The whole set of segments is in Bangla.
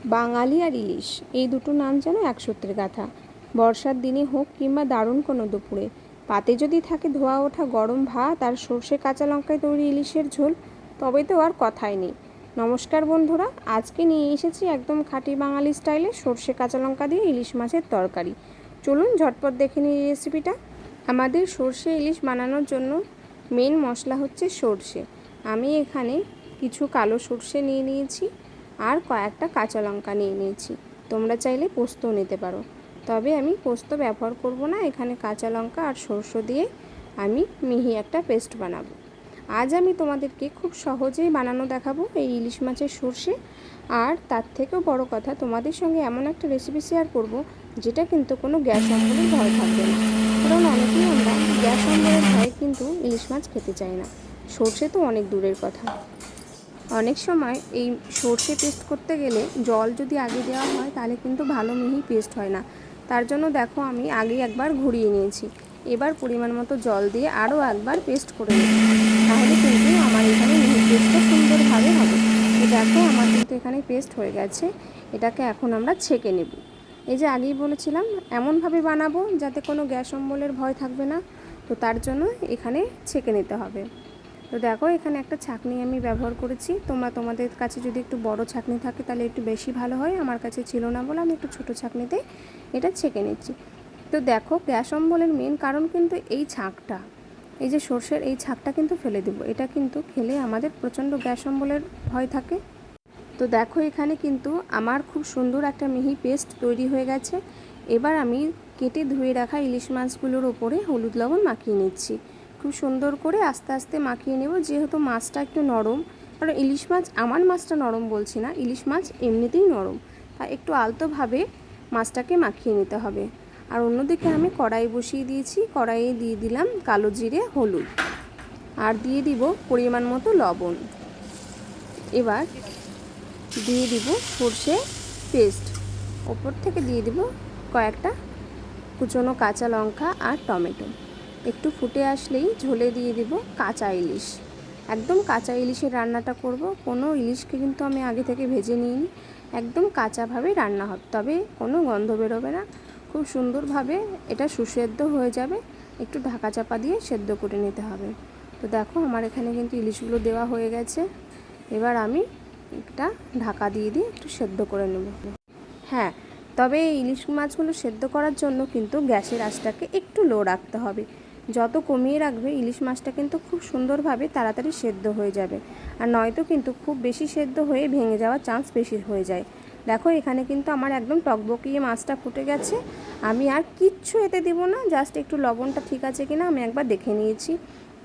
বাঙালি আর ইলিশ এই দুটো নাম যেন এক সূত্রে গাঁথা। বর্ষার দিনে হোক কিংবা দারুণ কোনো দুপুরে, পাতে যদি থাকে ধোয়া ওঠা গরম ভাত আর সর্ষে কাঁচা লঙ্কায় তৈরি ইলিশের ঝোল, তবে তো আর কথাই নেই। নমস্কার বন্ধুরা, আজকে নিয়ে এসেছি একদম খাঁটি বাঙালি স্টাইলে সর্ষে কাঁচা লঙ্কা দিয়ে ইলিশ মাছের তরকারি। চলুন ঝটপট দেখে নিই এই রেসিপিটা। আমাদের সর্ষে ইলিশ বানানোর জন্য মেন মশলা হচ্ছে সর্ষে। আমি এখানে কিছু কালো সর্ষে নিয়ে নিয়েছি আর কয়েকটা কাঁচা লঙ্কা নিয়ে নিয়েছি। তোমরা চাইলে পোস্তও নিতে পারো, তবে আমি পোস্ত ব্যবহার করব না। এখানে কাঁচা লঙ্কা আর সর্ষে দিয়ে আমি মিহি একটা পেস্ট বানাবো। আজ আমি তোমাদেরকে খুব সহজেই বানানো দেখাবো এই ইলিশ মাছের সর্ষে। আর তার থেকেও বড় কথা, তোমাদের সঙ্গে এমন একটা রেসিপি শেয়ার করব যেটা কিন্তু কোনো গ্যাস অম্বলের ভয় থাকবে না। কারণ অনেকেই আমরা গ্যাস অম্বলের ভয়ে কিন্তু ইলিশ মাছ খেতে চাই না, সর্ষে তো অনেক দূরের কথা। অনেক সময় এই সর্ষে পেস্ট করতে গেলে জল যদি আগে দেওয়া হয় তাহলে কিন্তু ভালো মিহি পেস্ট হয় না। তার জন্য দেখো আমি আগে একবার ঘুরিয়ে নিয়েছি, এবার পরিমাণ মতো জল দিয়ে আরও একবার পেস্ট করে নেব, তাহলে কিন্তু আমার এখানে মিহি পেস্টটা সুন্দরভাবে হবে। তো দেখো আমার কিন্তু এখানে পেস্ট হয়ে গেছে। এটাকে এখন আমরা ছেঁকে নেব। এই যে আগেই বলেছিলাম এমনভাবে বানাবো যাতে কোনো গ্যাস অম্বলের ভয় থাকবে না, তো তার জন্য এখানে ছেঁকে নিতে হবে। তো দেখো এখানে একটা ছাঁকনি আমি ব্যবহার করেছি। তোমাদের কাছে যদি একটু বড় ছাঁকনি থাকে তাহলে একটু বেশি ভালো হয়। আমার কাছে ছিল না বলে আমি একটু ছোটো ছাঁকনিতে এটা ছেঁকে নিচ্ছি। তো দেখো গ্যাস অম্বলের মেন কারণ কিন্তু এই ছাঁকটা, এই যে সর্ষের এই ছাঁকটা কিন্তু ফেলে দেবো। এটা কিন্তু খেলে আমাদের প্রচণ্ড গ্যাস অম্বলের ভয় থাকে। তো দেখো এখানে কিন্তু আমার খুব সুন্দর একটা মিহি পেস্ট তৈরি হয়ে গেছে। এবার আমি কেটে ধুয়ে রাখা ইলিশ মাছগুলোর ওপরে হলুদ লবণ মাখিয়ে নিচ্ছি। খুব সুন্দর করে আস্তে আস্তে মাখিয়ে নেব, যেহেতু মাছটা একটু নরম। কারণ ইলিশ মাছ, আমার মাছটা নরম বলছি না, ইলিশ মাছ এমনিতেই নরম, তাই একটু আলতোভাবে মাছটাকে মাখিয়ে নিতে হবে। আর অন্যদিকে আমি কড়াই বসিয়ে দিয়েছি, কড়াইয়ে দিয়ে দিলাম কালো জিরে, হলুদ আর দিয়ে দিব পরিমাণ মতো লবণ। এবার দিয়ে দিব সর্ষে পেস্ট, ওপর থেকে দিয়ে দিব কয়েকটা কুচনো কাঁচা লঙ্কা আর টমেটো। একটু ফুটে আসলেই ঝোলে দিয়ে দিব কাঁচা ইলিশ। একদম কাঁচা ইলিশের রান্নাটা করব, কোনো ইলিশকে কিন্তু আমি আগে থেকে ভেজে নিইনি, একদম কাঁচাভাবে রান্না হবে, তবে কোনো গন্ধ বেরোবে না। খুব সুন্দরভাবে এটা সুসেদ্ধ হয়ে যাবে। একটু ঢাকা চাপা দিয়ে সেদ্ধ করে নিতে হবে। তো দেখো আমার এখানে কিন্তু ইলিশগুলো দেওয়া হয়ে গেছে। এবার আমি একটা ঢাকা দিয়ে একটু সেদ্ধ করে নেব। হ্যাঁ, তবে এই ইলিশ মাছগুলো সেদ্ধ করার জন্য কিন্তু গ্যাসের আঁচটাকে একটু লো রাখতে হবে। যত কমিয়ে রাখবে ইলিশ মাছটা কিন্তু খুব সুন্দরভাবে তাড়াতাড়ি সেদ্ধ হয়ে যাবে, আর নয়তো কিন্তু খুব বেশি সেদ্ধ হয়ে ভেঙে যাওয়ার চান্স বেশি হয়ে যায়। দেখো এখানে কিন্তু আমার একদম টকবকিয়ে মাছটা ফুটে গেছে। আমি আর কিচ্ছু এতে দিব না, জাস্ট একটু লবণটা ঠিক আছে কিনা আমি একবার দেখে নিয়েছি।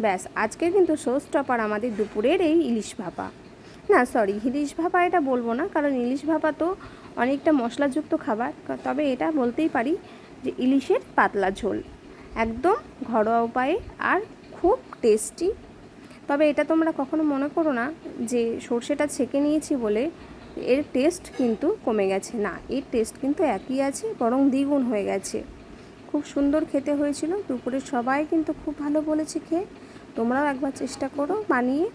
ব্যাস, আজকে কিন্তু শো স্টপার আমাদের দুপুরের এই ইলিশ ভাপা। না সরি, ইলিশ ভাপা এটা বলবো না, কারণ ইলিশ ভাপা তো অনেকটা মশলাযুক্ত খাবার। তবে এটা বলতেই পারি যে ইলিশের পাতলা ঝোল, একদম ঘরোয়া উপায়ে আর খুব টেস্টি। তবে এটা তোমরা কখনো মনে করো না যে সর্ষেটা ছেঁকে নিয়েছি বলে এর টেস্ট কিন্তু কমে গেছে, না, এর টেস্ট কিন্তু একই আছে, বরং দ্বিগুণ হয়ে গেছে। খুব সুন্দর খেতে হয়েছিল। দুপুরে সবাই কিন্তু খুব ভালো বলেছে খেয়ে। তোমরাও একবার চেষ্টা করো বানিয়ে।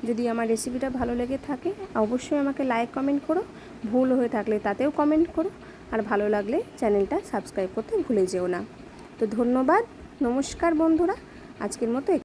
যদি আমার রেসিপিটা ভালো লেগে থাকে অবশ্যই আমাকে লাইক কমেন্ট করো, ভুল হয়ে থাকলে তাতেও কমেন্ট করো, আর ভালো লাগলে চ্যানেলটা সাবস্ক্রাইব করতে ভুলে যেও না। তো ধন্যবাদ, নমস্কার বন্ধুরা, আজকের মতো।